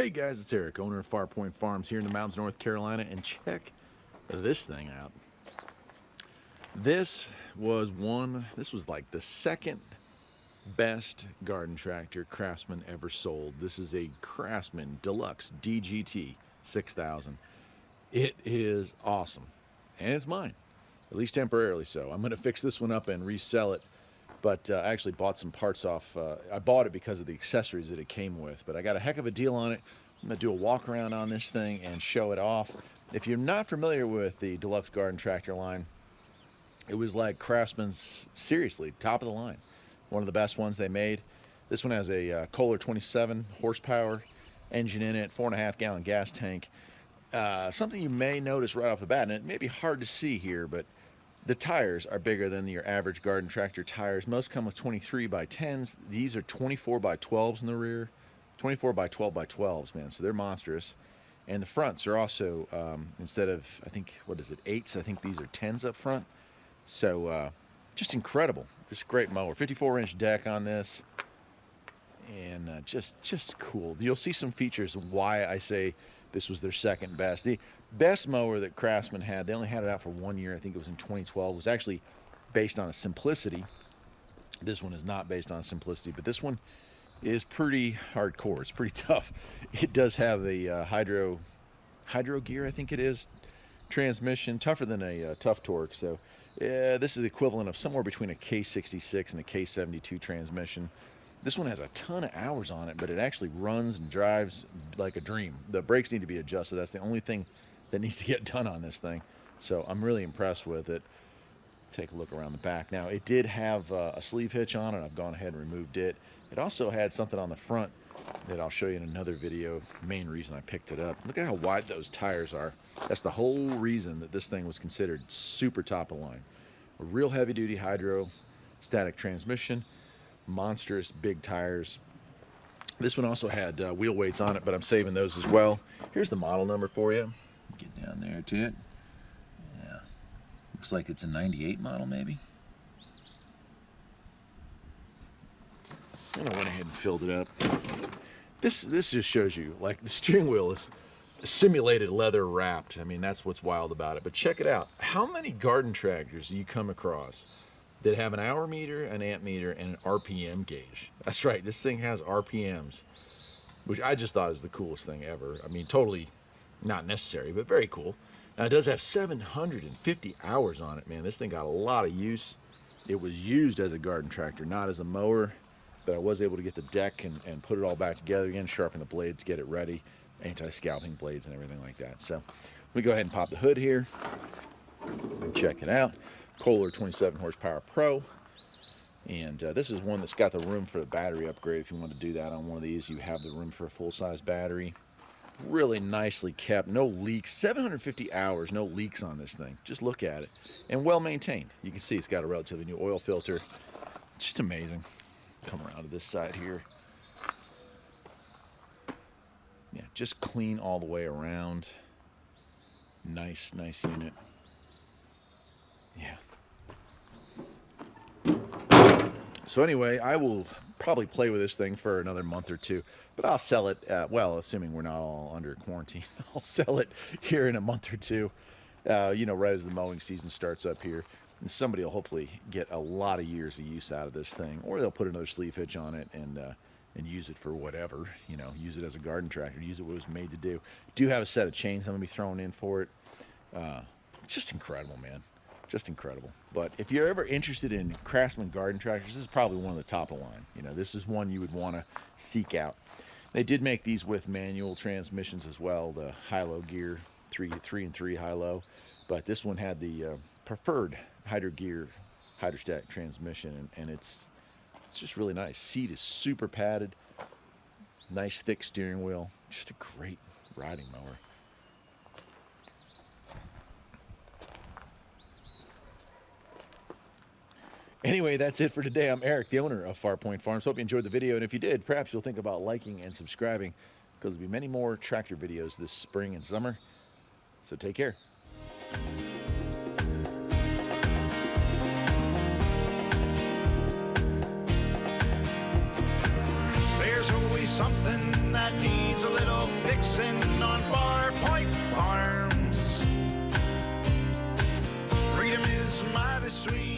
Hey guys, it's Eric, owner of Farpoint Farms here in the mountains of North Carolina, and check this thing out. This was like the second best garden tractor Craftsman ever sold. This is a Craftsman Deluxe DGT6000. It is awesome, and it's mine, at least temporarily so. I'm going to fix this one up and resell it, but I actually bought some parts off. I bought it because of the accessories that it came with, but I got a heck of a deal on it. I'm going to do a walk around on this thing and show it off. If you're not familiar with the Deluxe Garden Tractor line, it was like Craftsman's, seriously, top of the line. One of the best ones they made. This one has a Kohler 27 horsepower engine in it, 4.5 gallon gas tank. Something you may notice right off the bat, and it may be hard to see here, but the tires are bigger than your average garden tractor tires. Most come with 23 by 10s. These are 24 by 12s in the rear. 24 by 12 by 12s, man, so they're monstrous. And the fronts are also, instead of, I think, what is it, 8s, I think these are 10s up front. So just incredible. Just great mower. 54-inch deck on this. And just cool. You'll see some features of why I say this was their second best. The best mower that Craftsman had, they only had it out for 1 year. I think it was in 2012. It was actually based on a Simplicity. This one is not based on a Simplicity, but this one is pretty hardcore. It's pretty tough. It does have a hydro gear, I think it is, transmission, tougher than a Tough Torque. So this is the equivalent of somewhere between a K66 and a K72 transmission. This one has a ton of hours on it, but it actually runs and drives like a dream. The brakes need to be adjusted. That's the only thing that needs to get done on this thing. So I'm really impressed with it. Take a look around the back. Now, it did have a sleeve hitch on it. I've gone ahead and removed it. It also had something on the front that I'll show you in another video. Main reason I picked it up. Look at how wide those tires are. That's the whole reason that this thing was considered super top of line. A real heavy duty hydro static transmission, monstrous big tires. This one also had wheel weights on it, but I'm saving those as well. Here's the model number for you. Get down there to it. Yeah, looks like it's a 98 model maybe. And I went ahead and filled it up. This just shows you, like, the steering wheel is simulated leather wrapped. I mean, that's what's wild about it. But check it out. How many garden tractors do you come across that have an hour meter, an amp meter, and an RPM gauge? That's right, this thing has RPMs, which I just thought is the coolest thing ever. I mean, totally not necessary, but very cool. Now, it does have 750 hours on it, man. This thing got a lot of use. It was used as a garden tractor, not as a mower, but I was able to get the deck and put it all back together again, sharpen the blades, get it ready, anti-scalping blades and everything like that. So we go ahead and pop the hood here and check it out. Kohler 27 horsepower Pro, and this is one that's got the room for the battery upgrade. If you want to do that on one of these, you have the room for a full-size battery. Really nicely kept, no leaks. 750 hours, no leaks on this thing. Just look at it, and well maintained. You can see it's got a relatively new oil filter. Just amazing. Come around to this side here. Yeah, just clean all the way around. Nice unit. Yeah. So anyway, I will probably play with this thing for another month or two, but I'll sell it, well, assuming we're not all under quarantine, I'll sell it here in a month or two, you know, right as the mowing season starts up here. And somebody will hopefully get a lot of years of use out of this thing, or they'll put another sleeve hitch on it and use it for whatever, you know, use it as a garden tractor, use it what it was made to do. Do have a set of chains I'm going to be throwing in for it. Just incredible, man. Just incredible. But if you're ever interested in Craftsman garden tractors, this is probably one of the top of the line. You know, this is one you would want to seek out. They did make these with manual transmissions as well, the high-low gear, 3 and 3 high-low. But this one had the preferred hydrostatic transmission, and it's just really nice. Seat is super padded, nice thick steering wheel, just a great riding mower. Anyway, that's it for today. I'm Eric, the owner of Farpoint Farms. Hope you enjoyed the video, and if you did, perhaps you'll think about liking and subscribing, because there'll be many more tractor videos this spring and summer. So take care. There's always something that needs a little fixing on Farpoint Farms. Freedom is mighty sweet.